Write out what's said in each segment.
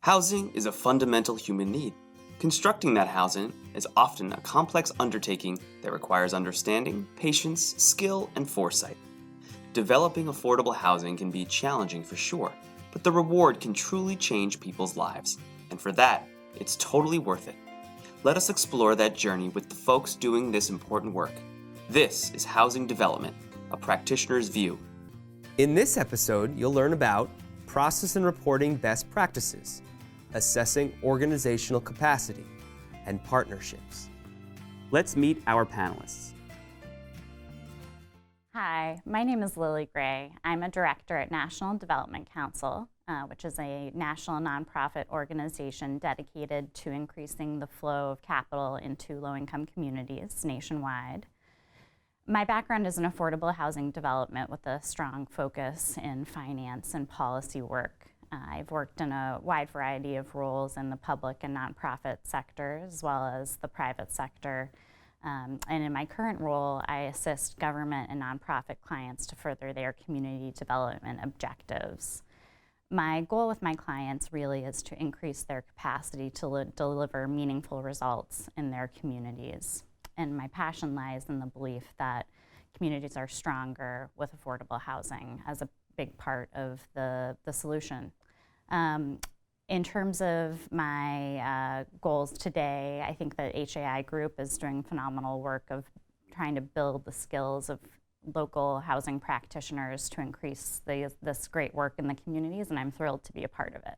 Housing is a fundamental human need. Constructing that housing is often a complex undertaking that requires understanding, patience, skill, and foresight. Developing affordable housing can be challenging for sure, but the reward can truly change people's lives. And for that, it's totally worth it. Let us explore that journey with the folks doing this important work. This is Housing Development, a practitioner's view. In this episode, you'll learn about process and reporting best practices, assessing organizational capacity, and partnerships. Let's meet our panelists. Hi, my name is Lily Gray. I'm a director at National Development Council, which is a national nonprofit organization dedicated to increasing the flow of capital into low-income communities nationwide. My background is in affordable housing development with a strong focus in finance and policy work. I've worked in a wide variety of roles in the public and nonprofit sector, as well as the private sector. And in my current role, I assist government and nonprofit clients to further their community development objectives. My goal with my clients really is to increase their capacity to deliver meaningful results in their communities. And my passion lies in the belief that communities are stronger with affordable housing as a big part of the solution. In terms of my goals today, I think that HAI Group is doing phenomenal work of trying to build the skills of local housing practitioners to increase this great work in the communities, and I'm thrilled to be a part of it.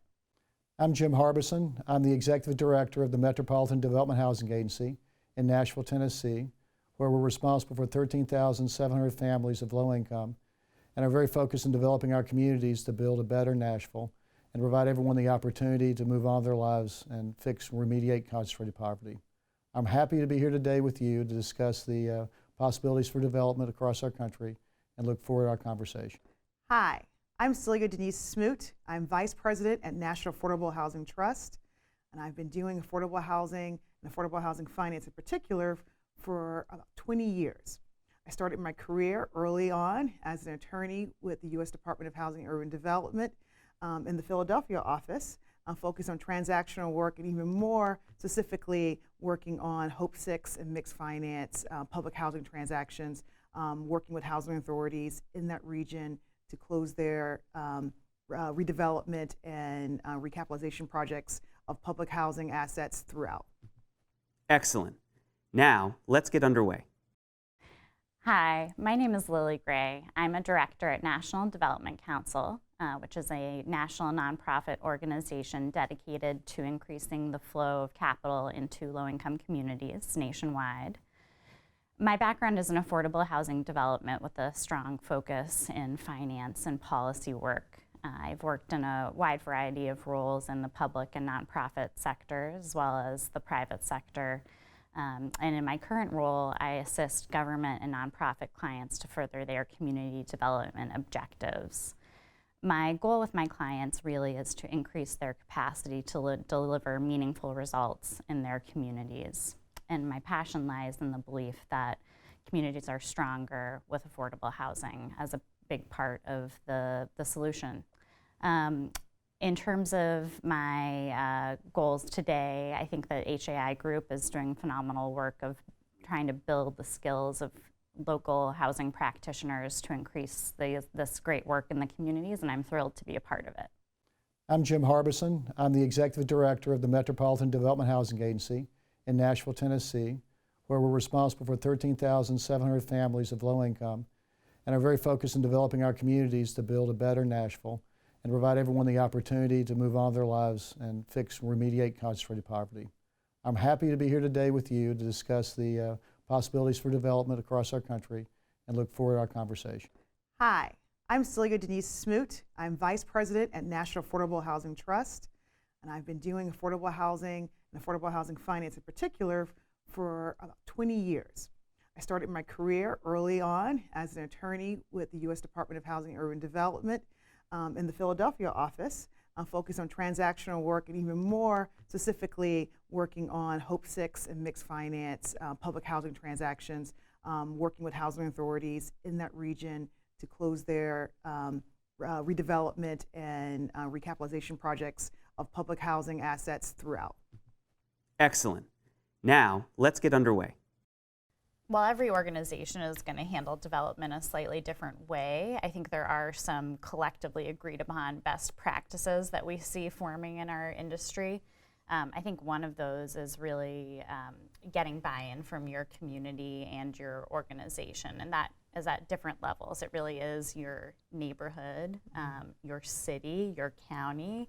I'm Jim Harbison. I'm the Executive Director of the Metropolitan Development Housing Agency in Nashville, Tennessee, where we're responsible for 13,700 families of low income and are very focused on developing our communities to build a better Nashville and provide everyone the opportunity to move on with their lives and fix and remediate concentrated poverty. I'm happy to be here today with you to discuss the possibilities for development across our country and look forward to our conversation. Hi, I'm Celia Denise Smoot. I'm Vice President at National Affordable Housing Trust, and I've been doing affordable housing and affordable housing finance in particular for about 20 years. I started my career early on as an attorney with the U.S. Department of Housing and Urban Development in the Philadelphia office. I'm focused on transactional work and even more specifically working on Hope 6 and mixed finance, public housing transactions, working with housing authorities in that region to close their redevelopment and recapitalization projects of public housing assets throughout. Excellent. Now, let's get underway. Hi, my name is Lily Gray. I'm a director at National Development Council, which is a national nonprofit organization dedicated to increasing the flow of capital into low-income communities nationwide. My background is in affordable housing development with a strong focus in finance and policy work. I've worked in a wide variety of roles in the public and nonprofit sector, as well as the private sector. And in my current role, I assist government and nonprofit clients to further their community development objectives. My goal with my clients really is to increase their capacity to deliver meaningful results in their communities. And my passion lies in the belief that communities are stronger with affordable housing as a big part of the solution. In terms of my goals today, I think that HAI Group is doing phenomenal work of trying to build the skills of local housing practitioners to increase this great work in the communities, and I'm thrilled to be a part of it. I'm Jim Harbison. I'm the Executive Director of the Metropolitan Development Housing Agency in Nashville, Tennessee, where we're responsible for 13,700 families of low income and are very focused on developing our communities to build a better Nashville and provide everyone the opportunity to move on with their lives and fix and remediate concentrated poverty. I'm happy to be here today with you to discuss the possibilities for development across our country and look forward to our conversation. Hi, I'm Celia Denise Smoot. I'm Vice President at National Affordable Housing Trust, and I've been doing affordable housing and affordable housing finance in particular for about 20 years. I started my career early on as an attorney with the U.S. Department of Housing and Urban Development in the Philadelphia office. I'm focused on transactional work and even more specifically working on Hope 6 and mixed finance, public housing transactions, working with housing authorities in that region to close their redevelopment and recapitalization projects of public housing assets throughout. Excellent. Now, let's get underway. While every organization is going to handle development a slightly different way, I think there are some collectively agreed upon best practices that we see forming in our industry. I think one of those is really getting buy-in from your community and your organization, and that is at different levels. It really is your neighborhood, your city, your county,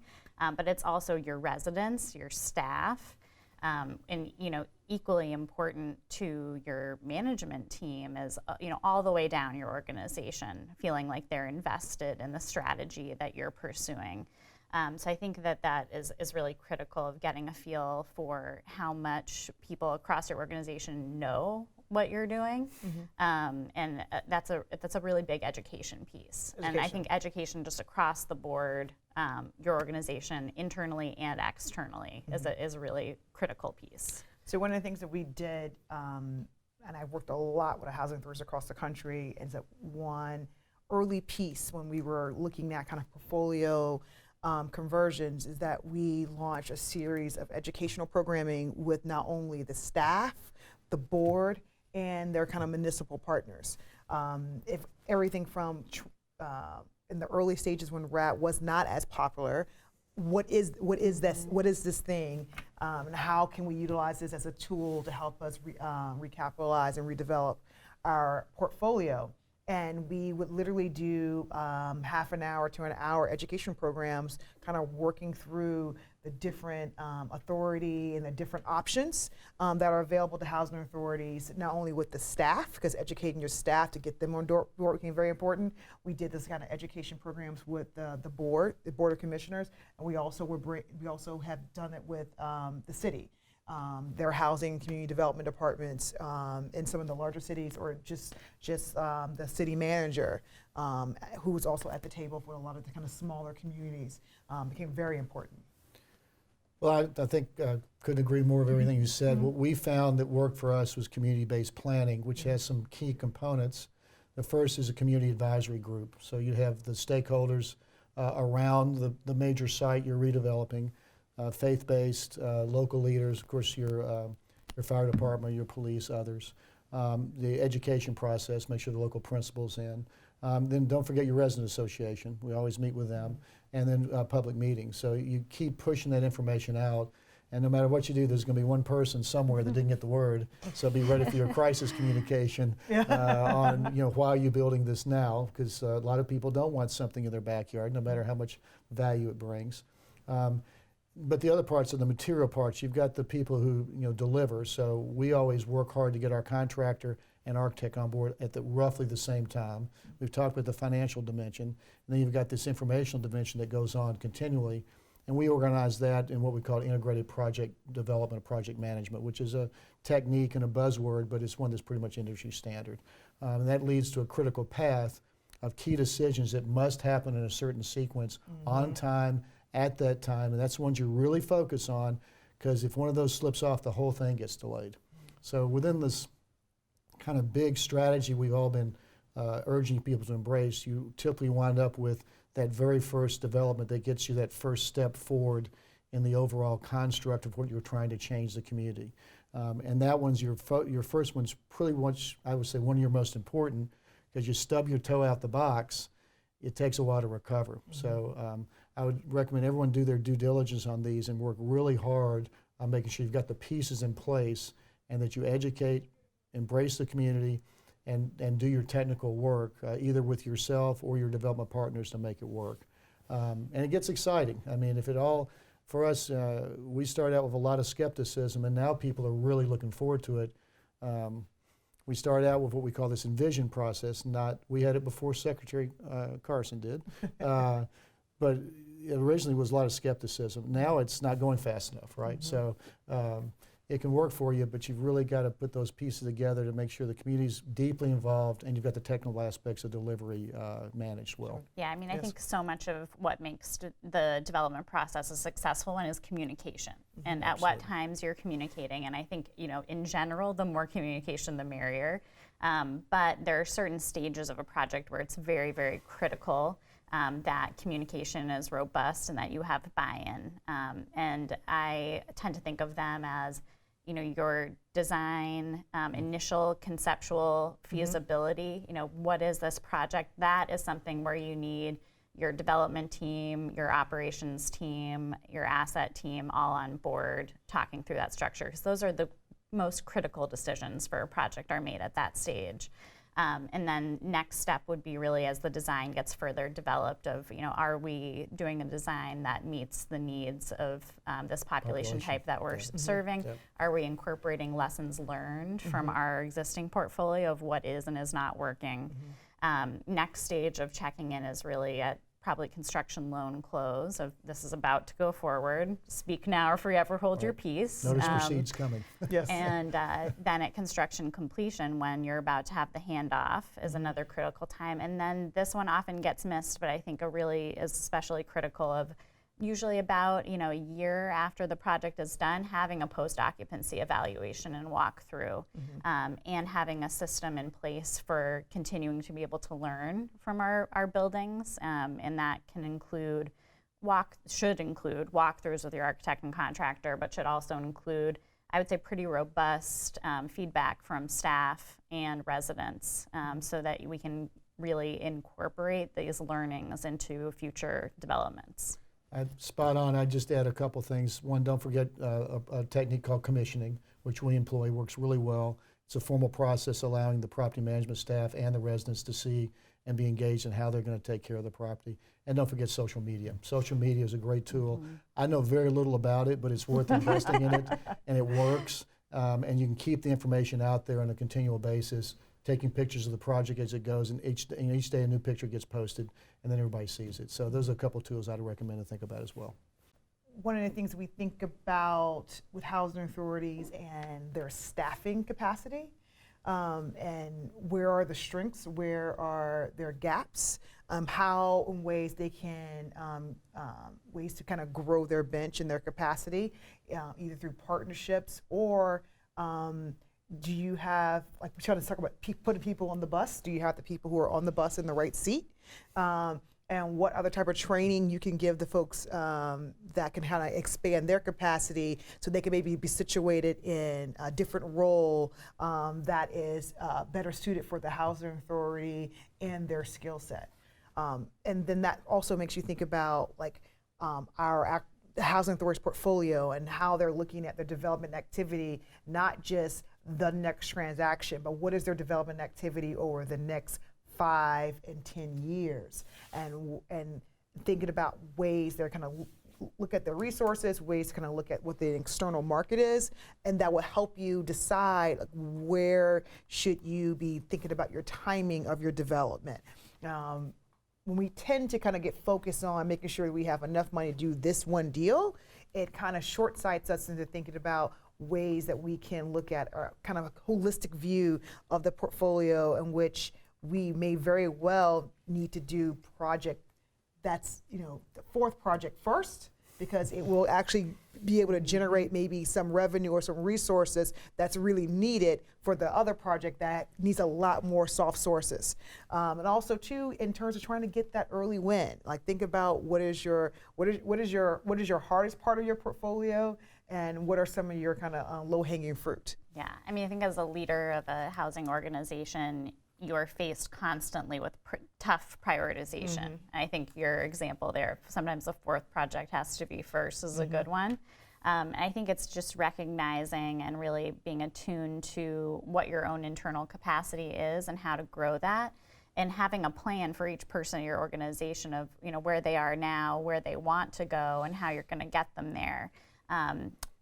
but it's also your residents, your staff, and equally important to your management team is all the way down your organization, feeling like they're invested in the strategy that you're pursuing. So I think that is really critical of getting a feel for how much people across your organization know what you're doing, and that's a really big education piece. And I think education just across the board, your organization internally and externally is a really critical piece. So one of the things that we did, and I've worked a lot with housing authorities across the country, is that one early piece when we were looking at kind of portfolio conversions is that we launched a series of educational programming with not only the staff, the board, and their kind of municipal partners. If everything from in the early stages when RAT was not as popular, what is this thing, and how can we utilize this as a tool to help us recapitalize and redevelop our portfolio? And we would literally do half an hour to an hour education programs, kind of working through the different authority and the different options that are available to housing authorities, not only with the staff, because educating your staff to get them on board became very important. We did this kind of education programs with the board of commissioners, and we also have done it with the city. Their housing community development departments in some of the larger cities, or just the city manager, who was also at the table for a lot of the kind of smaller communities, became very important. Well, I think couldn't agree more with everything you said. What we found that worked for us was community-based planning, which has some key components. The first is a community advisory group. So you have the stakeholders around the major site you're redeveloping, faith-based, local leaders, of course your fire department, your police, others. The education process, make sure the local principal's in. Then don't forget your resident association. We always meet with them. And then public meetings. So you keep pushing that information out, and no matter what you do, there's going to be one person somewhere that didn't get the word. So be ready for your crisis communication on why are you building this now? Because a lot of people don't want something in their backyard, no matter how much value it brings. But the other parts are the material parts. You've got the people who deliver. So we always work hard to get our contractor and architect on board at roughly the same time. We've talked about the financial dimension, and then you've got this informational dimension that goes on continually, and we organize that in what we call integrated project development, project management, which is a technique and a buzzword, but it's one that's pretty much industry standard. And that leads to a critical path of key decisions that must happen in a certain sequence on time, at that time, and that's the ones you really focus on, because if one of those slips off, the whole thing gets delayed. So within this kind of big strategy we've all been urging people to embrace, you typically wind up with that very first development that gets you that first step forward in the overall construct of what you're trying to change the community. And that one's your first one's pretty much, I would say, one of your most important, because you stub your toe out the box, it takes a while to recover. So I would recommend everyone do their due diligence on these and work really hard on making sure you've got the pieces in place and that you educate, embrace the community, and do your technical work, either with yourself or your development partners to make it work. And it gets exciting. I mean, for us, we started out with a lot of skepticism, and now people are really looking forward to it. We started out with what we call this envision process. We had it before Secretary Carson did, but it originally was a lot of skepticism. Now it's not going fast enough, right? So it can work for you, but you've really got to put those pieces together to make sure the community's deeply involved and you've got the technical aspects of delivery managed well. Yeah, I mean, I think so much of what makes the development process a successful one is communication, and at what times you're communicating. And I think, in general, the more communication, the merrier. But there are certain stages of a project where it's very, very critical that communication is robust and that you have buy-in. And I tend to think of them as, your design, initial conceptual feasibility, what is this project? That is something where you need your development team, your operations team, your asset team all on board talking through that structure, because those are the most critical decisions for a project are made at that stage. And then next step would be really as the design gets further developed of, are we doing a design that meets the needs of this population type that we're serving? Are we incorporating lessons learned from our existing portfolio of what is and is not working? Next stage of checking in is really at probably construction loan close of this is about to go forward. Speak now or forever hold your peace. Notice proceeds coming. Yes. And then at construction completion, when you're about to have the handoff, is another critical time. And then this one often gets missed, but I think really is especially critical of usually about a year after the project is done, having a post-occupancy evaluation and walkthrough, and having a system in place for continuing to be able to learn from our buildings, and that can include should include walkthroughs with your architect and contractor, but should also include, I would say, pretty robust feedback from staff and residents, so that we can really incorporate these learnings into future developments. Spot on. I just add a couple things. One, don't forget a technique called commissioning, which we employ, works really well. It's a formal process allowing the property management staff and the residents to see and be engaged in how they're going to take care of the property. And don't forget social media. Social media is a great tool. I know very little about it, but it's worth investing in it, and it works. And you can keep the information out there on a continual basis, taking pictures of the project as it goes, and each day a new picture gets posted, and then everybody sees it. So those are a couple tools I'd recommend to think about as well. One of the things we think about with housing authorities and their staffing capacity, and where are the strengths, where are their gaps, how in ways they can, ways to kind of grow their bench and their capacity, either through partnerships or do you have, like we're trying to talk about putting people on the bus, do you have the people who are on the bus in the right seat? And what other type of training you can give the folks that can kind of expand their capacity so they can maybe be situated in a different role that is better suited for the housing authority and their skill set. And then that also makes you think about like the housing authority's portfolio and how they're looking at their development activity, not just the next transaction, but what is their development activity over the next 5 and 10 years, and thinking about ways they're kind of look at their resources, ways to kind of look at what the external market is, and that will help you decide like, where should you be thinking about your timing of your development. When we tend to kind of get focused on making sure we have enough money to do this one deal, it kind of short-sights us into thinking about ways that we can look at kind of a holistic view of the portfolio in which we may very well need to do project that's, the fourth project first, because it will actually be able to generate maybe some revenue or some resources that's really needed for the other project that needs a lot more soft sources. And also too, in terms of trying to get that early win, like think about what is your hardest part of your portfolofio, and what are some of your kind of low-hanging fruit? Yeah, I mean, I think as a leader of a housing organization, you're faced constantly with tough prioritization. And I think your example there, sometimes the fourth project has to be first, is a good one. And I think it's just recognizing and really being attuned to what your own internal capacity is and how to grow that, and having a plan for each person in your organization of where they are now, where they want to go, and how you're going to get them there.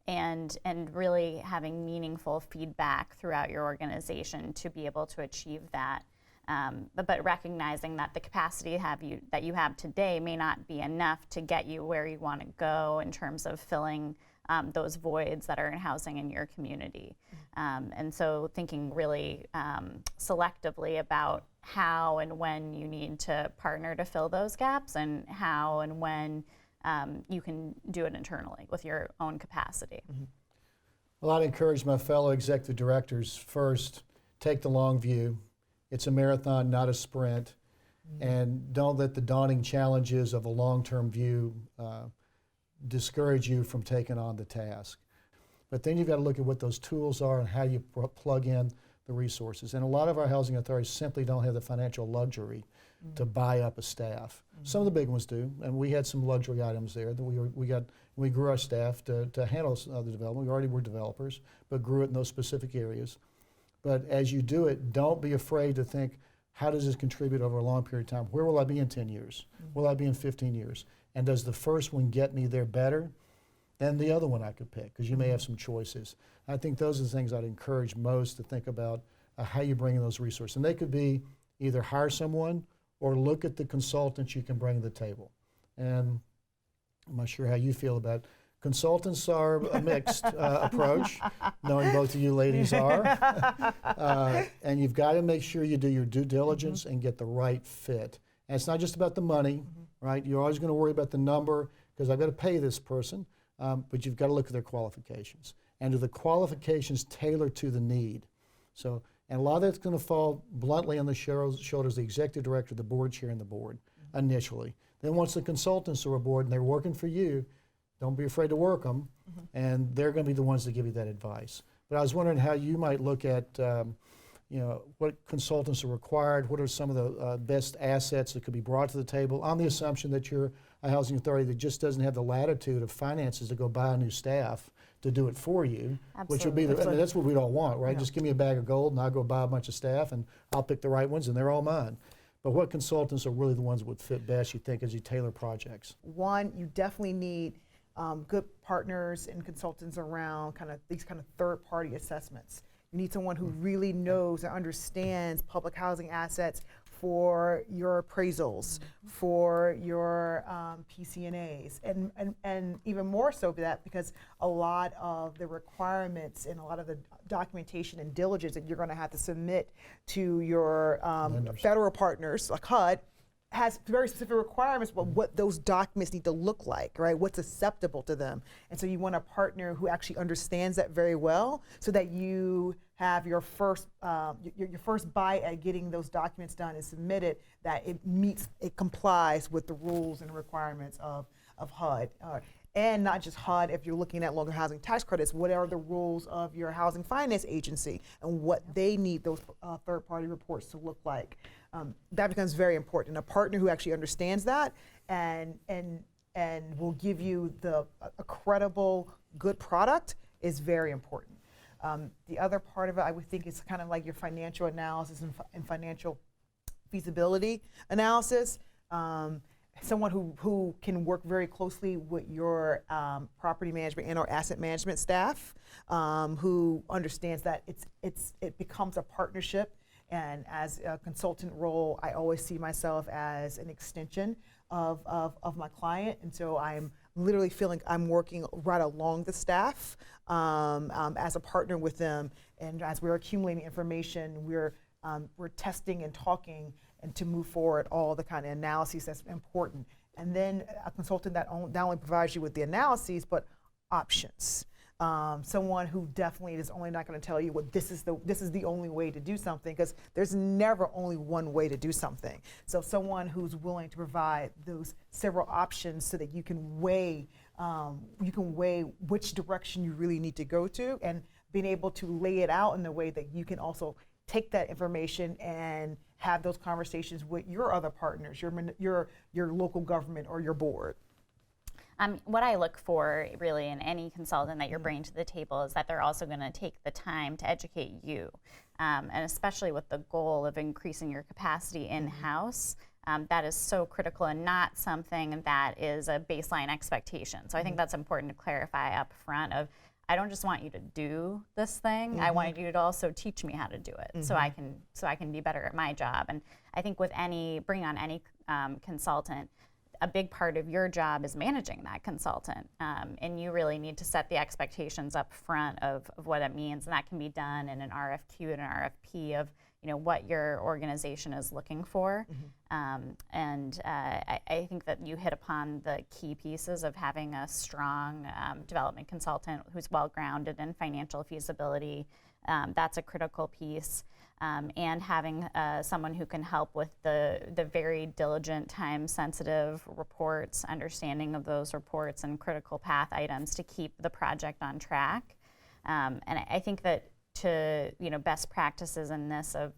And really having meaningful feedback throughout your organization to be able to achieve that. But recognizing that the capacity that you have today may not be enough to get you where you want to go in terms of filling those voids that are in housing in your community. And so thinking really selectively about how and when you need to partner to fill those gaps, and how and when you can do it internally with your own capacity. Well, I'd encourage my fellow executive directors, first, take the long view. It's a marathon, not a sprint. and don't let the daunting challenges of a long-term view discourage you from taking on the task. But then you've got to look at what those tools are and how you plug in the resources. And a lot of our housing authorities simply don't have the financial luxury to buy up a staff. Some of the big ones do, and we had some luxury items there that we grew our staff to handle the development. We already were developers, but grew it in those specific areas. But as you do it, don't be afraid to think, how does this contribute over a long period of time? Where will I be in 10 years? Will I be in 15 years? And does the first one get me there better than the other one I could pick? Because you may have some choices. I think those are the things I'd encourage most to think about how you bring in those resources. And they could be either hire someone or look at the consultants you can bring to the table. And I'm not sure how you feel about it. Consultants are a mixed approach, knowing both of you ladies are. And you've got to make sure you do your due diligence and get the right fit. And it's not just about the money, right? You're always going to worry about the number because I've got to pay this person, but you've got to look at their qualifications. And do the qualifications tailor to the need? So, and a lot of that's going to fall bluntly on the shoulders of the executive director, the board chair, and the board initially. Then once the consultants are aboard and they're working for you, don't be afraid to work them, and they're going to be the ones that give you that advice. But I was wondering how you might look at, what consultants are required, what are some of the best assets that could be brought to the table, on the assumption that you're a housing authority that just doesn't have the latitude of finances to go buy a new staff to do it for you, which would be, that's what we'd all want, right? Yeah. Just give me a bag of gold and I'll go buy a bunch of staff and I'll pick the right ones and they're all mine. But what consultants are really the ones that would fit best, you think, as you tailor projects? One, you definitely need good partners and consultants around these kind of third-party assessments. You need someone who really knows and understands public housing assets for your appraisals, for your PCNAs, and even more so for that, because a lot of the requirements and a lot of the documentation and diligence that you're going to have to submit to your federal partners, like HUD, has very specific requirements about what those documents need to look like, right? What's acceptable to them. And so you want a partner who actually understands that very well so that you have your first bite at getting those documents done and submitted, that it complies with the rules and requirements of HUD. And not just HUD, if you're looking at local housing tax credits, what are the rules of your housing finance agency and what they need those third-party reports to look like. That becomes very important. And a partner who actually understands that and will give you a credible, good product is very important. The other part of it, I would think, is kind of like your financial analysis and financial feasibility analysis. Someone who can work very closely with your property management and or asset management staff, who understands that it becomes a partnership. And as a consultant role, I always see myself as an extension of my client. And so I'm literally feeling I'm working right along the staff as a partner with them. And as we're accumulating information, we're testing and talking and to move forward all the kind of analyses that's important. And then a consultant that not only provides you with the analyses, but options. Someone who definitely is only not going to tell you, well, this is the only way to do something, because there's never only one way to do something. So someone who's willing to provide those several options so that you can weigh which direction you really need to go to, and being able to lay it out in a way that you can also take that information and have those conversations with your other partners, your local government or your board. What I look for really in any consultant that you're bringing to the table is that they're also going to take the time to educate you, and especially with the goal of increasing your capacity in-house. That is so critical and not something that is a baseline expectation. So I think that's important to clarify up front of, I don't just want you to do this thing, I want you to also teach me how to do it so I can be better at my job. And I think with bring on any consultant, a big part of your job is managing that consultant, and you really need to set the expectations up front of what it means, and that can be done in an RFQ and an RFP of what your organization is looking for. I think that you hit upon the key pieces of having a strong development consultant who's well-grounded in financial feasibility. That's a critical piece. and having someone who can help with the very diligent, time-sensitive reports, understanding of those reports and critical path items to keep the project on track. And I think that best practices in this of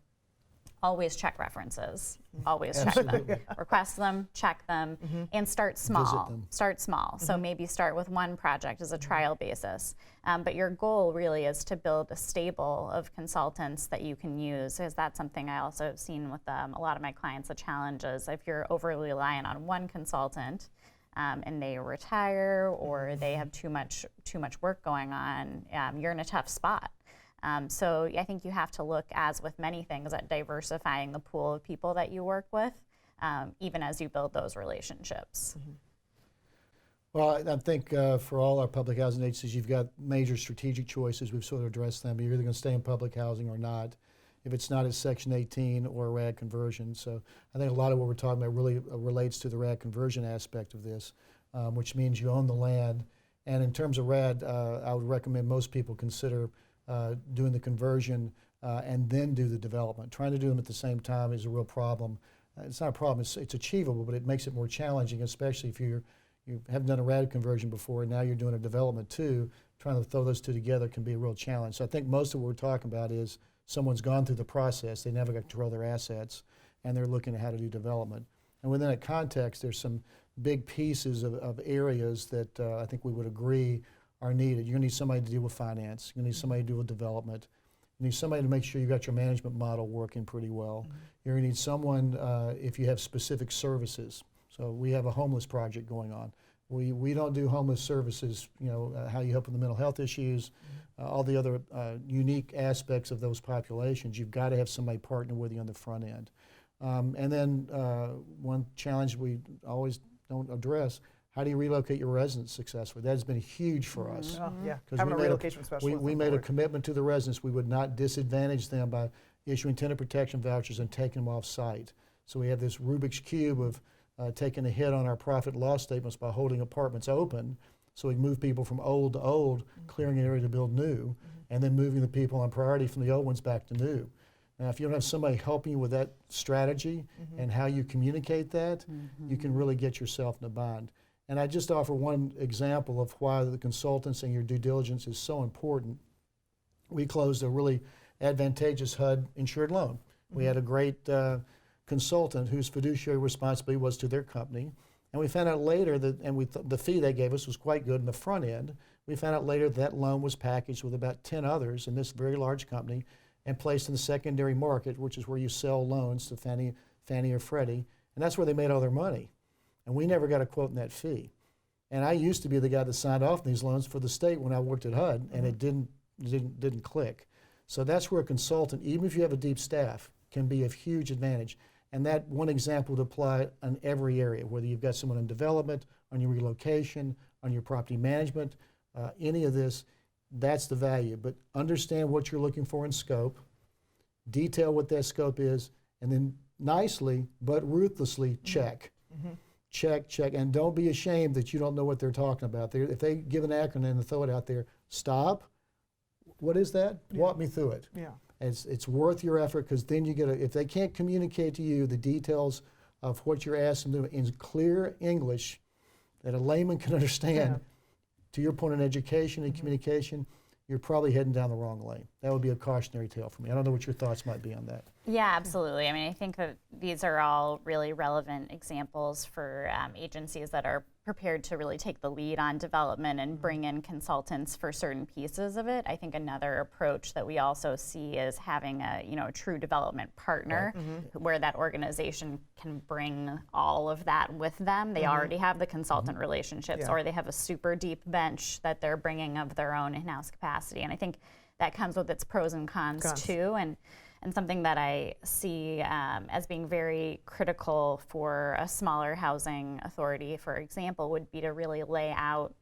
always check references, always check them, request them, check them, and start small. Start small. So maybe start with one project as a trial basis. But your goal really is to build a stable of consultants that you can use, because that's something I also have seen with a lot of my clients. The challenge is if you're overly reliant on one consultant and they retire or they have too much work going on, you're in a tough spot. So I think you have to look, as with many things, at diversifying the pool of people that you work with, even as you build those relationships. Well, I think for all our public housing agencies, you've got major strategic choices. We've sort of addressed them. You're either going to stay in public housing or not. If it's not, it's Section 18 or RAD conversion. So I think a lot of what we're talking about really relates to the RAD conversion aspect of this, which means you own the land. And in terms of RAD, I would recommend most people consider doing the conversion and then do the development. Trying to do them at the same time is a real problem. It's not a problem, it's achievable, but it makes it more challenging, especially if you haven't done a RAD conversion before and now you're doing a development too. Trying to throw those two together can be a real challenge. So I think most of what we're talking about is someone's gone through the process, they never got to control their assets, and they're looking at how to do development. And within that context, there's some big pieces of areas that I think we would agree are needed. You're going to need somebody to deal with finance. You're going to need somebody to deal with development. You need somebody to make sure you got your management model working pretty well. You're going to need someone if you have specific services. So we have a homeless project going on. We don't do homeless services, how you help with the mental health issues, all the other unique aspects of those populations. You've got to have somebody partner with you on the front end. And then one challenge we always don't address, how do you relocate your residents successfully? That has been huge for us. Having a relocation specialist. We made a commitment to the residents. We would not disadvantage them by issuing tenant protection vouchers and taking them off site. So we have this Rubik's Cube of taking a hit on our profit and loss statements by holding apartments open, so we move people from old to old, clearing an area to build new, and then moving the people on priority from the old ones back to new. Now, if you don't have somebody helping you with that strategy and how you communicate that, you can really get yourself in a bind. And I just offer one example of why the consultants and your due diligence is so important. We closed a really advantageous HUD insured loan. We had a great consultant whose fiduciary responsibility was to their company. And we found out later that, the fee they gave us was quite good in the front end. We found out later that loan was packaged with about 10 others in this very large company and placed in the secondary market, which is where you sell loans to Fannie or Freddie. And that's where they made all their money. And we never got a quote in that fee. And I used to be the guy that signed off these loans for the state when I worked at HUD, and it didn't click. So that's where a consultant, even if you have a deep staff, can be of huge advantage. And that one example would apply in every area, whether you've got someone in development, on your relocation, on your property management, any of this, that's the value. But understand what you're looking for in scope, detail what that scope is, and then nicely but ruthlessly check. Check, and don't be ashamed that you don't know what they're talking about. If they give an acronym and throw it out there, stop. What is that? Walk me through it. It's worth your effort, because then you get if they can't communicate to you the details of what you're asking them in clear English that a layman can understand, to your point in education and communication, you're probably heading down the wrong lane. That would be a cautionary tale for me. I don't know what your thoughts might be on that. Yeah, absolutely. I mean, I think that these are all really relevant examples for agencies that are prepared to really take the lead on development and bring in consultants for certain pieces of it. I think another approach that we also see is having a true development partner, where that organization can bring all of that with them. They already have the consultant relationships, or they have a super deep bench that they're bringing of their own in-house capacity. And I think that comes with its pros and cons too. And something that I see as being very critical for a smaller housing authority, for example, would be to really lay out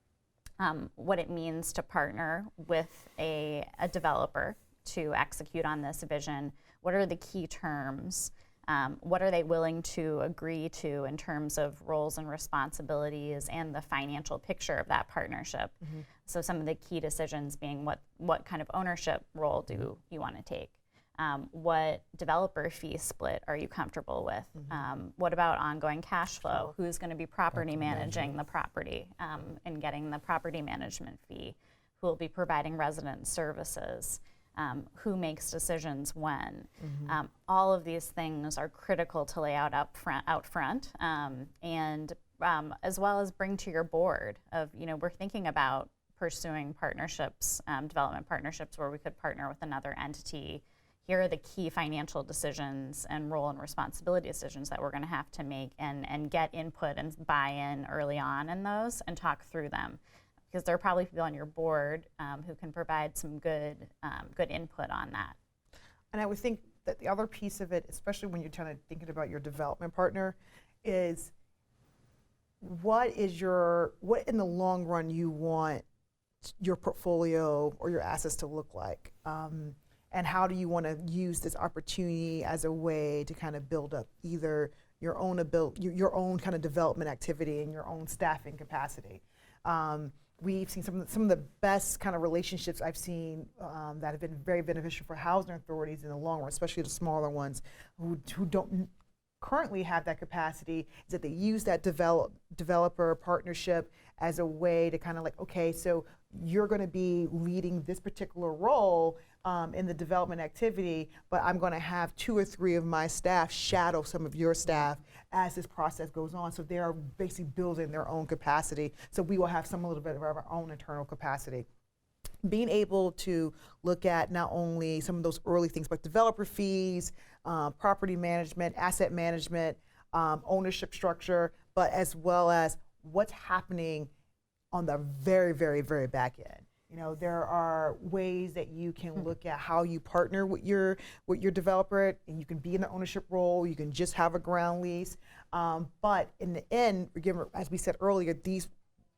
what it means to partner with a developer to execute on this vision. What are the key terms? What are they willing to agree to in terms of roles and responsibilities and the financial picture of that partnership? So some of the key decisions being what kind of ownership role do you want to take? What developer fee split are you comfortable with? What about ongoing cash flow? Who's going to be property managing the property and getting the property management fee? Who will be providing resident services? Who makes decisions when? All of these things are critical to lay out out front, and as well as bring to your board of, we're thinking about pursuing partnerships, development partnerships where we could partner with another entity. Here are the key financial decisions and role and responsibility decisions that we're going to have to make, and get input and buy-in early on in those and talk through them. Because there are probably people on your board who can provide some good input on that. And I would think that the other piece of it, especially when you're kind of thinking about your development partner, is what in the long run you want your portfolio or your assets to look like. And how do you want to use this opportunity as a way to kind of build up either your own kind of development activity and your own staffing capacity. We've seen some of the best kind of relationships I've seen that have been very beneficial for housing authorities in the long run, especially the smaller ones who don't currently have that capacity, is that they use that developer partnership as a way to kind of like, okay, so you're going to be leading this particular role in the development activity, but I'm going to have 2 or 3 of my staff shadow some of your staff as this process goes on. So they are basically building their own capacity. So we will have a little bit of our own internal capacity. Being able to look at not only some of those early things, but developer fees, property management, asset management, ownership structure, but as well as what's happening on the very, very, very back end. There are ways that you can look at how you partner with your developer, and you can be in the ownership role, you can just have a ground lease. But in the end, as we said earlier,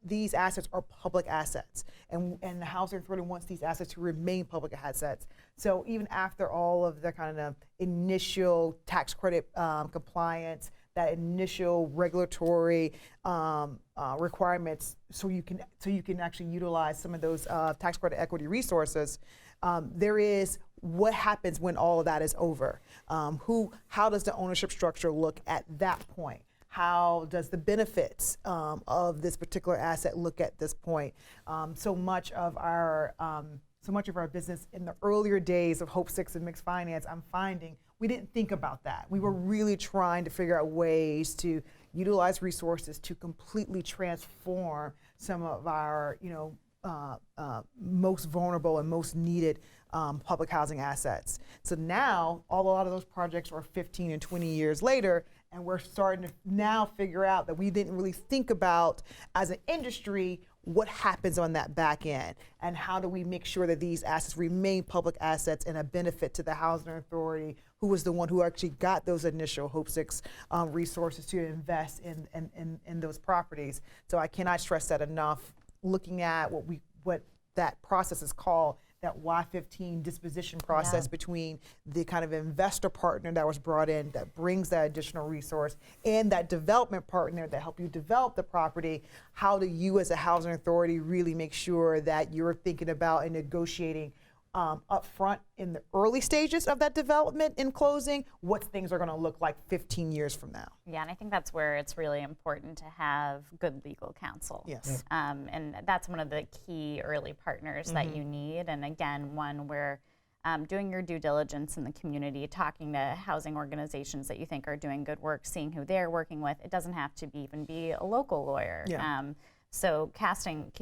these assets are public assets, and the housing authority wants these assets to remain public assets. So even after all of the kind of initial tax credit compliance, that initial regulatory requirements, so you can actually utilize some of those tax credit equity resources, there is what happens when all of that is over. How does the ownership structure look at that point? How does the benefits of this particular asset look at this point? So much of our business in the earlier days of Hope 6 and mixed finance, I'm finding we didn't think about that. We were really trying to figure out ways to utilize resources to completely transform some of our, most vulnerable and most needed public housing assets. So now, a lot of those projects are 15 and 20 years later, and we're starting to now figure out that we didn't really think about, as an industry, what happens on that back end, and how do we make sure that these assets remain public assets and a benefit to the housing authority, who was the one who actually got those initial Hope 6 resources to invest in those properties. So I cannot stress that enough, looking at what that process is called, that Y15 disposition process between the kind of investor partner that was brought in that brings that additional resource and that development partner that help you develop the property. How do you as a housing authority really make sure that you're thinking about and negotiating up front in the early stages of that development and closing, what things are going to look like 15 years from now? Yeah, and I think that's where it's really important to have good legal counsel. Yes. And that's one of the key early partners that you need. And again, one where doing your due diligence in the community, talking to housing organizations that you think are doing good work, seeing who they're working with. It doesn't have to even be a local lawyer. Yeah. So casting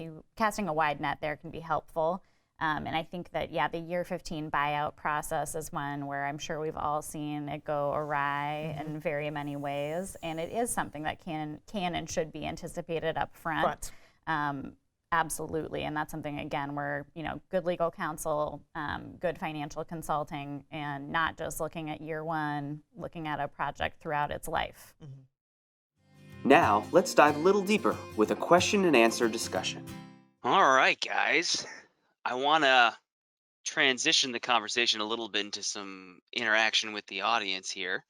a wide net there can be helpful. And I think that, the year 15 buyout process is one where I'm sure we've all seen it go awry in very many ways. And it is something that can and should be anticipated up front. Absolutely. And that's something, again, where, good legal counsel, good financial consulting, and not just looking at year one, looking at a project throughout its life. Now, let's dive a little deeper with a question and answer discussion. All right, guys. I want to transition the conversation a little bit into some interaction with the audience here.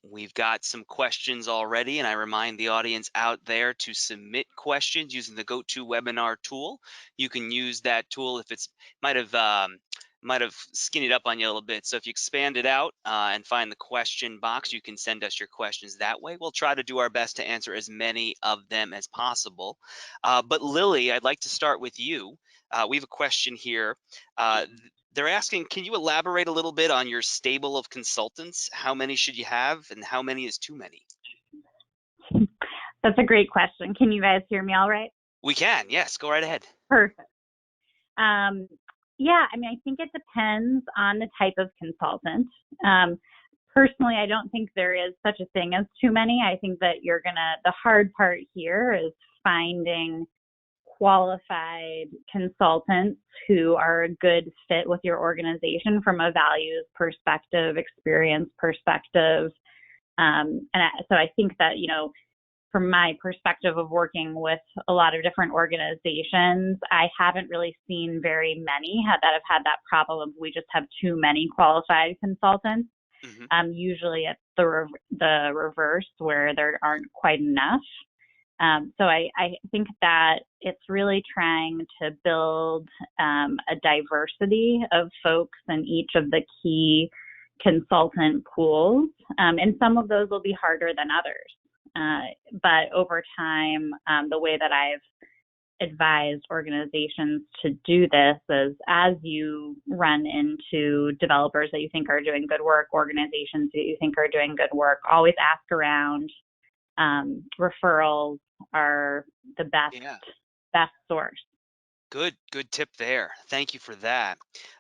We've got some questions already, and I remind the audience out there to submit questions using the GoToWebinar tool. You can use that tool if it's might have might have skinnied up on you a little bit. So if you expand it out and find the question box, you can send us your questions that way. We'll try to do our best to answer as many of them as possible. But Lily, I'd like to start with you. We have a question here. They're asking, can you elaborate a little bit on your stable of consultants? How many should you have and how many is too many? That's a great question. Can you guys hear me all right? We can, yes, go right ahead. Perfect. Yeah, I mean, I think it depends on the type of consultant. Personally, I don't think there is such a thing as too many. I think that the hard part here is finding qualified consultants who are a good fit with your organization from a values perspective, experience perspective. So I think that, from my perspective of working with a lot of different organizations, I haven't really seen very many that have had that problem of we just have too many qualified consultants. Mm-hmm. Usually it's the reverse where there aren't quite enough. So I think that it's really trying to build a diversity of folks in each of the key consultant pools. And some of those will be harder than others. But over time, the way that I've advised organizations to do this is as you run into developers that you think are doing good work, organizations that you think are doing good work, always ask around. Referrals are the best source. Good tip there. Thank you for that.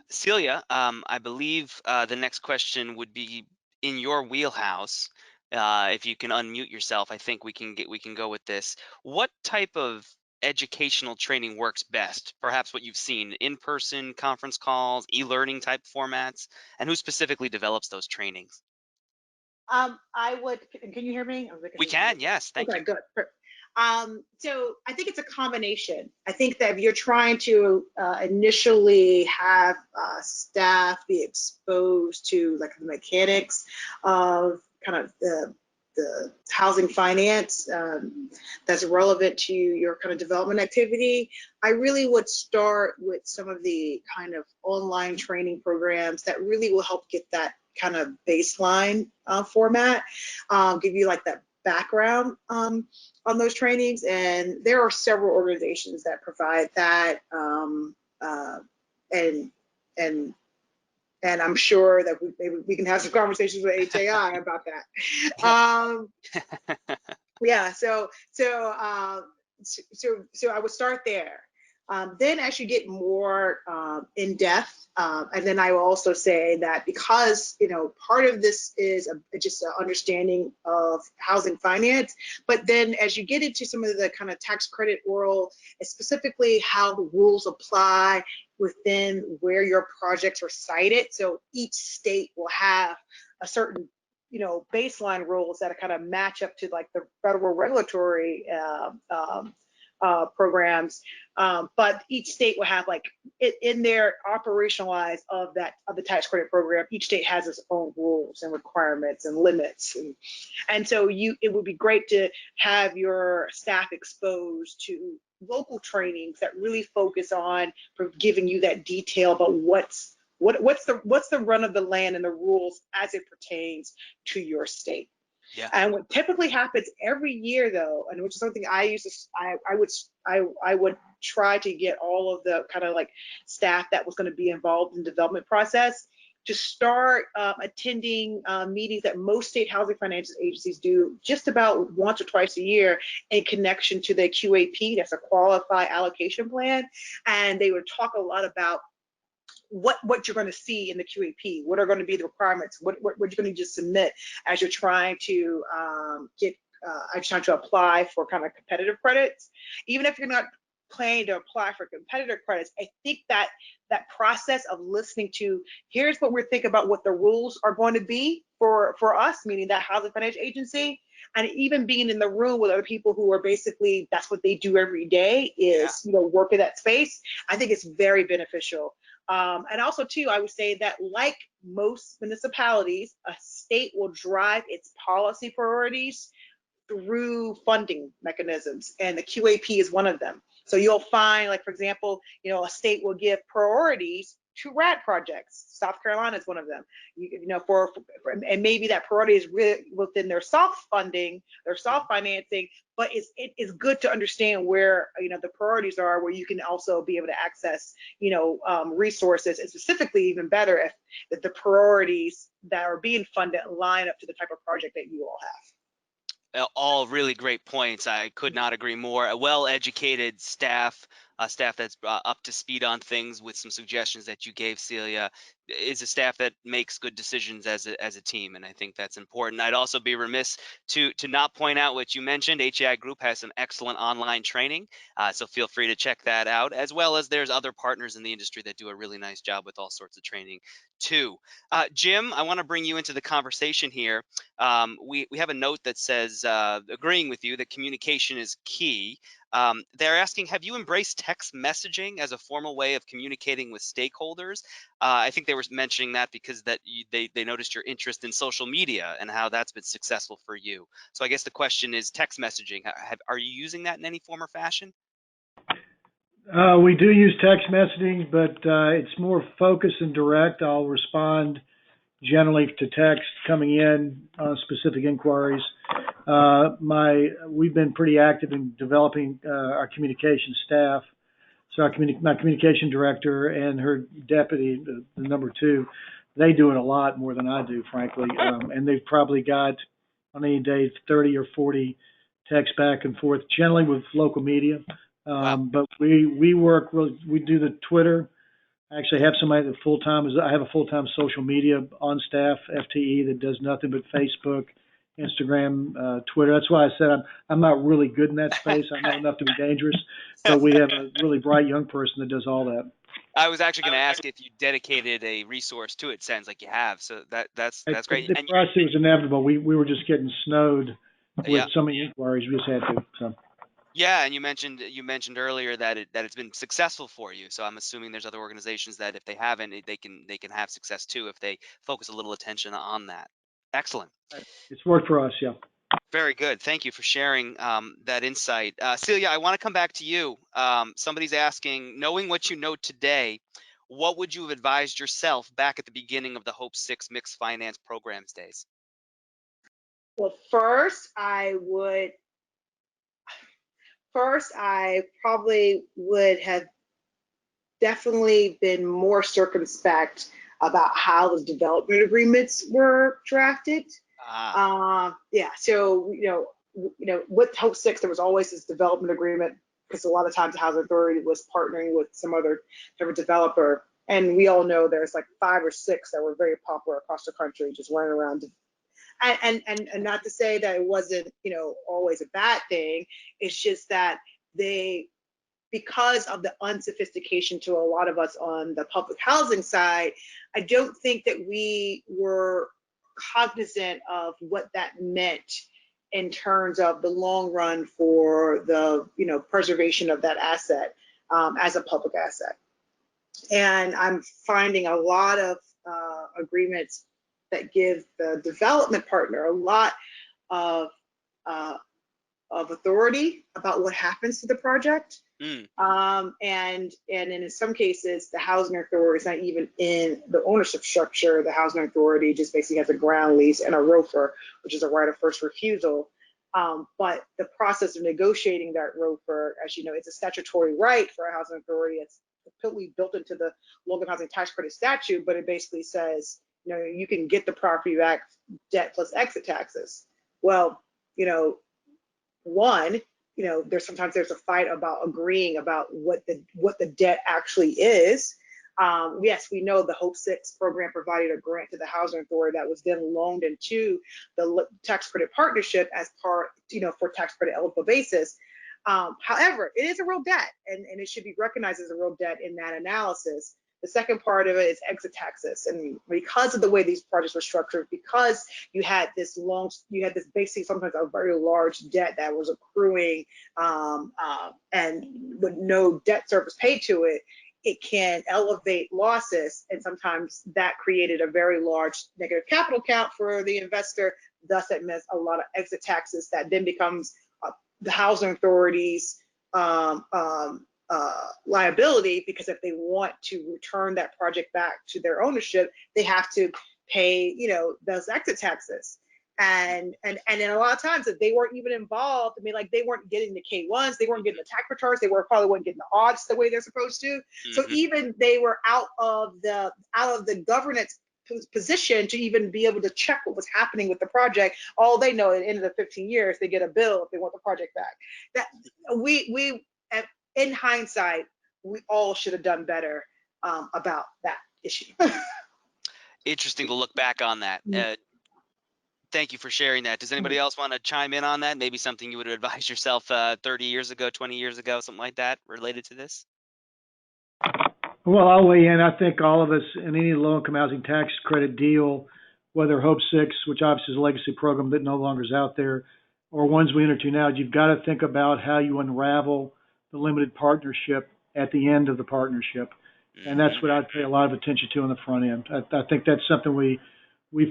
Celia, I believe the next question would be in your wheelhouse. If you can unmute yourself, I think we can go with this. What type of educational training works best? Perhaps what you've seen, in-person, conference calls, e-learning type formats, and who specifically develops those trainings? Can you hear me? We can, yes, thank you. Okay, good. So I think it's a combination. I think that if you're trying to initially have staff be exposed to like the mechanics of kind of the housing finance that's relevant to your kind of development activity, I really would start with some of the kind of online training programs that really will help get that kind of baseline format, give you like that background on those trainings. And there are several organizations that provide that, and I'm sure that maybe we can have some conversations with HAI about that. Yeah, so I would start there. Then as you get more in depth, and then I will also say that because, part of this is just an understanding of housing finance, but then as you get into some of the kind of tax credit world, and specifically how the rules apply within where your projects are cited. So each state will have a certain baseline rules that kind of match up to like the federal regulatory programs, but each state will have like in their operationalize of the tax credit program. Each state has its own rules and requirements and limits, and so it would be great to have your staff exposed to local trainings that really focus on giving you that detail about what's the run of the land and the rules as it pertains to your state. Yeah. And what typically happens every year, though, and which is something I would try to get all of the kind of like staff that was going to be involved in the development process to start attending meetings that most state housing finance agencies do just about once or twice a year in connection to the QAP, that's a qualified allocation plan. And they would talk a lot about what you're going to see in the QAP, what are going to be the requirements, what you're going to just submit as you're trying to apply for kind of competitive credits. Even if you're not planning to apply for competitive credits, I think that process of listening to, here's what we're thinking about what the rules are going to be for us, meaning that housing finance agency, and even being in the room with other people who are basically, that's what they do every day is, work in that space. I think it's very beneficial. And also too, I would say that like most municipalities, a state will drive its policy priorities through funding mechanisms, and the QAP is one of them. So you'll find, like, for example, a state will give priorities two rad projects. South Carolina is one of them. You know, and maybe that priority is really within their soft funding, their soft financing, but it is good to understand where, you know, the priorities are, where you can also be able to access, you know, resources, and specifically even better if the priorities that are being funded line up to the type of project that you all have. All really great points. I could not agree more. A well-educated staff, staff that's up to speed on things with some suggestions that you gave, Celia, is a staff that makes good decisions as a team, and I think that's important. I'd also be remiss to not point out what you mentioned. HEI Group has some excellent online training, so feel free to check that out, as well as there's other partners in the industry that do a really nice job with all sorts of training too. Jim, I want to bring you into the conversation here. We have a note that says, agreeing with you that communication is key. They're asking, have you embraced text messaging as a formal way of communicating with stakeholders? I think they were mentioning that because they noticed your interest in social media and how that's been successful for you. So I guess the question is text messaging. Are you using that in any form or fashion? We do use text messaging, but it's more focused and direct. I'll respond generally to text coming in on specific inquiries. We've been pretty active in developing our communication staff. So my communication director and her deputy, the number two, they do it a lot more than I do, frankly. And they've probably got on any day 30 or 40 texts back and forth, generally with local media. Wow. But we work, we do the Twitter. I actually have somebody that I have a full-time social media on staff, FTE, that does nothing but Facebook, Instagram, Twitter. That's why I said I'm not really good in that space. I know enough to be dangerous, but we have a really bright young person that does all that. I was actually going to ask if you dedicated a resource to it. Sounds like you have. So that's great. And for us, it was inevitable. We were just getting snowed with Yeah. so many inquiries. We just had to. So. Yeah, and you mentioned earlier that it's been successful for you. So I'm assuming there's other organizations that if they haven't, they can have success too if they focus a little attention on that. Excellent. It's worked for us, yeah. Very good. Thank you for sharing that insight. Celia, I want to come back to you. Somebody's asking, knowing what you know today, what would you have advised yourself back at the beginning of the Hope 6 Mixed Finance Programs days? Well, first, I probably would have definitely been more circumspect about how the development agreements were drafted. Yeah, so you know, with Hope 6, there was always this development agreement because a lot of times the Housing Authority was partnering with some other type of developer, and we all know there's like 5 or 6 that were very popular across the country, just running around. And not to say that it wasn't, you know, always a bad thing. It's just that because of the unsophistication to a lot of us on the public housing side, I don't think that we were cognizant of what that meant in terms of the long run for the, you know, preservation of that asset as a public asset. And I'm finding a lot of agreements that give the development partner a lot of authority about what happens to the project. And in some cases, the housing authority is not even in the ownership structure. The housing authority just basically has a ground lease and a ROFR, which is a right of first refusal. But the process of negotiating that ROFR, as you know, it's a statutory right for a housing authority. It's completely built into the local housing tax credit statute, but it basically says, you know, you can get the property back debt plus exit taxes. Well, you know, you know, there's a fight about agreeing about what the debt actually is. Yes, we know the Hope 6 program provided a grant to the housing authority that was then loaned into the tax credit partnership as part, you know, for tax credit eligible basis. However, it is a real debt, and it should be recognized as a real debt in that analysis. The second part of it is exit taxes. And because of the way these projects were structured, because you had this basically sometimes a very large debt that was accruing and with no debt service paid to it, it can elevate losses. And sometimes that created a very large negative capital count for the investor. Thus, it meant a lot of exit taxes that then becomes the housing authorities liability, because if they want to return that project back to their ownership, they have to pay, those exit taxes. And then a lot of times if they weren't even involved, I mean, like they weren't getting the K1s, they weren't getting the tax returns, they probably weren't getting the audits the way they're supposed to. So even they were out of the governance position to even be able to check what was happening with the project. All they know at the end of the 15 years, they get a bill if they want the project back. That we in hindsight, we all should have done better about that issue. Interesting to look back on that. Thank you for sharing that. Does anybody else want to chime in on that? Maybe something you would advise yourself 30 years ago, 20 years ago, something like that related to this? Well, I'll weigh in. I think all of us in any low-income housing tax credit deal, whether Hope 6, which obviously is a legacy program that no longer is out there, or ones we enter to now, you've got to think about how you unravel the limited partnership at the end of the partnership. And that's what I'd pay a lot of attention to on the front end. I think that's something we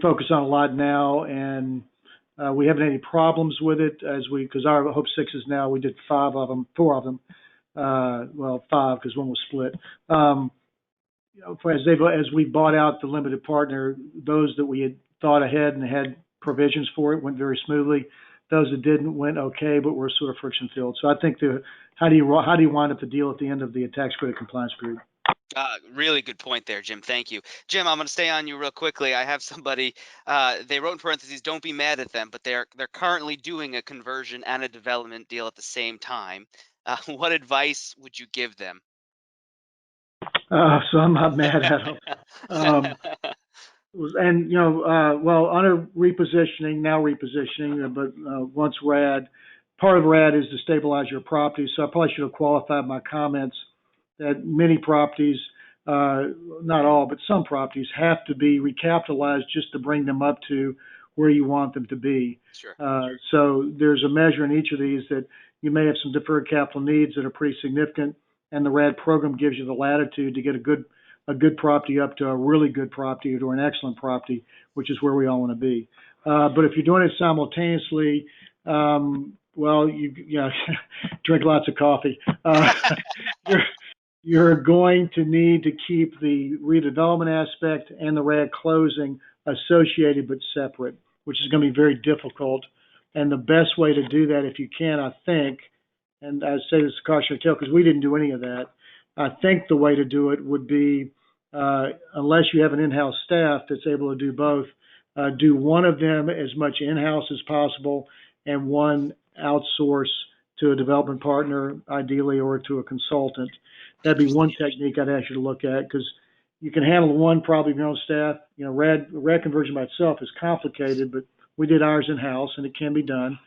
focus on a lot now, and we haven't had any problems with it because our Hope 6s now, we did 4 of them. 5 because one was split. As we bought out the limited partner, those that we had thought ahead and had provisions for it went very smoothly. Those that didn't went okay, but were sort of friction filled. So I think how do you wind up the deal at the end of the tax credit compliance period? Really good point there, Jim. Thank you. Jim, I'm going to stay on you real quickly. I have somebody, they wrote in parentheses, don't be mad at them, but they're currently doing a conversion and a development deal at the same time. What advice would you give them? So I'm not mad at them. And, on a now repositioning, but once RAD, part of RAD is to stabilize your property. So I probably should have qualified my comments that many properties, not all, but some properties have to be recapitalized just to bring them up to where you want them to be. Sure. So there's a measure in each of these that you may have some deferred capital needs that are pretty significant, and the RAD program gives you the latitude to get a good property up to a really good property or to an excellent property, which is where we all want to be. But if you're doing it simultaneously, you drink lots of coffee. You're going to need to keep the redevelopment aspect and the RAD closing associated but separate, which is going to be very difficult. And the best way to do that, if you can, I think, and I say this to cautionary tale because we didn't do any of that, I think the way to do it would be, unless you have an in-house staff that's able to do both, do one of them as much in-house as possible and one outsource to a development partner, ideally, or to a consultant. That'd be one technique I'd ask you to look at because you can handle one probably with your own staff. RAD conversion by itself is complicated, but we did ours in-house and it can be done.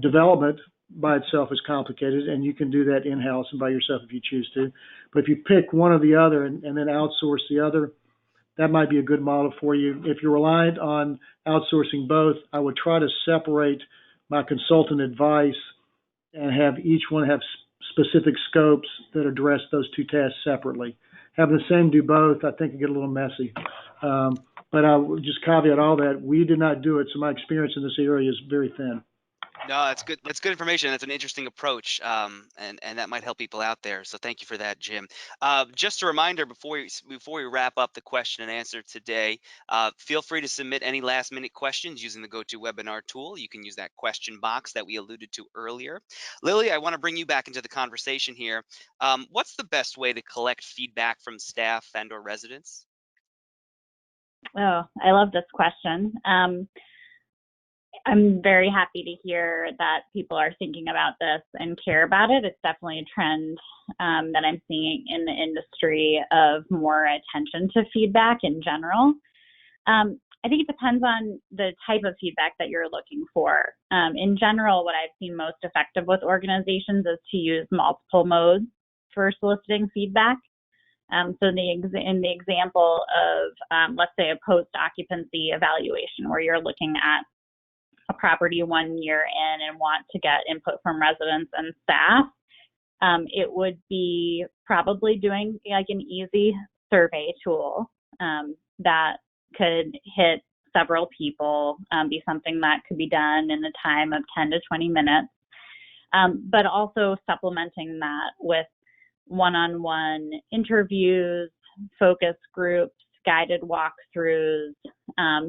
Development by itself is complicated, and you can do that in-house and by yourself if you choose to. But if you pick one or the other and then outsource the other, that might be a good model for you. If you're reliant on outsourcing both, I would try to separate my consultant advice and have each one have specific scopes that address those two tasks separately. Having the same do both, I think, can get a little messy. But I will just caveat all that. We did not do it, so my experience in this area is very thin. No, that's good. That's good information. That's an interesting approach, and that might help people out there. So thank you for that, Jim. Just a reminder before we wrap up the question and answer today, feel free to submit any last-minute questions using the GoToWebinar tool. You can use that question box that we alluded to earlier. Lily, I want to bring you back into the conversation here. What's the best way to collect feedback from staff and/or residents? Oh, I love this question. I'm very happy to hear that people are thinking about this and care about it. It's definitely a trend that I'm seeing in the industry of more attention to feedback in general. I think it depends on the type of feedback that you're looking for. In general, what I've seen most effective with organizations is to use multiple modes for soliciting feedback. So in the example of, let's say, a post-occupancy evaluation where you're looking at a property 1 year in and want to get input from residents and staff, it would be probably doing like an easy survey tool that could hit several people, be something that could be done in the time of 10 to 20 minutes, but also supplementing that with one-on-one interviews, focus groups, guided walkthroughs,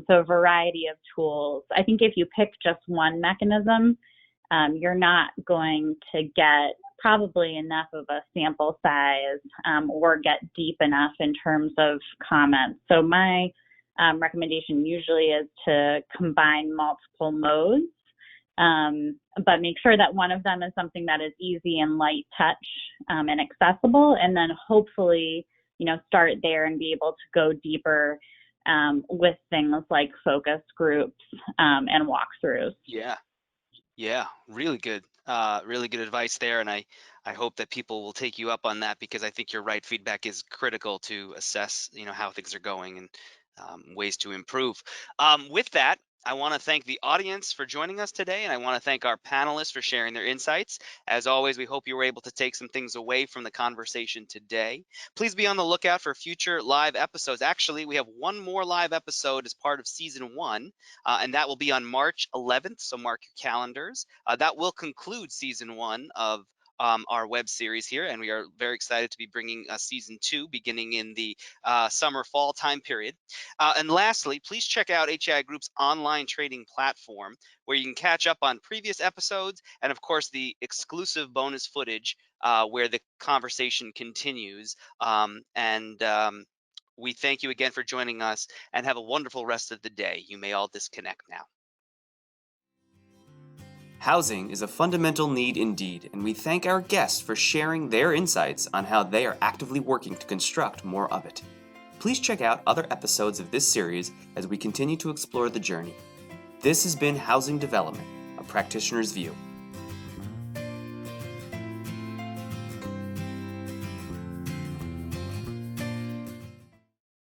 so a variety of tools. I think if you pick just one mechanism, you're not going to get probably enough of a sample size or get deep enough in terms of comments. So my recommendation usually is to combine multiple modes, but make sure that one of them is something that is easy and light touch and accessible, and then hopefully, start there and be able to go deeper with things like focus groups and walkthroughs. Yeah, really good advice there, and I hope that people will take you up on that, because I think you're right. Feedback is critical to assess, how things are going and ways to improve. With that, I want to thank the audience for joining us today, and I want to thank our panelists for sharing their insights. As always, we hope you were able to take some things away from the conversation today. Please be on the lookout for future live episodes. Actually, we have one more live episode as part of season 1, and that will be on March 11th, so mark your calendars. That will conclude season 1 of our web series here, and we are very excited to be bringing season 2 beginning in the summer-fall time period. And lastly, please check out HAI Group's online trading platform, where you can catch up on previous episodes and, of course, the exclusive bonus footage where the conversation continues. We thank you again for joining us, and have a wonderful rest of the day. You may all disconnect now. Housing is a fundamental need indeed, and we thank our guests for sharing their insights on how they are actively working to construct more of it. Please check out other episodes of this series as we continue to explore the journey. This has been Housing Development, a practitioner's view.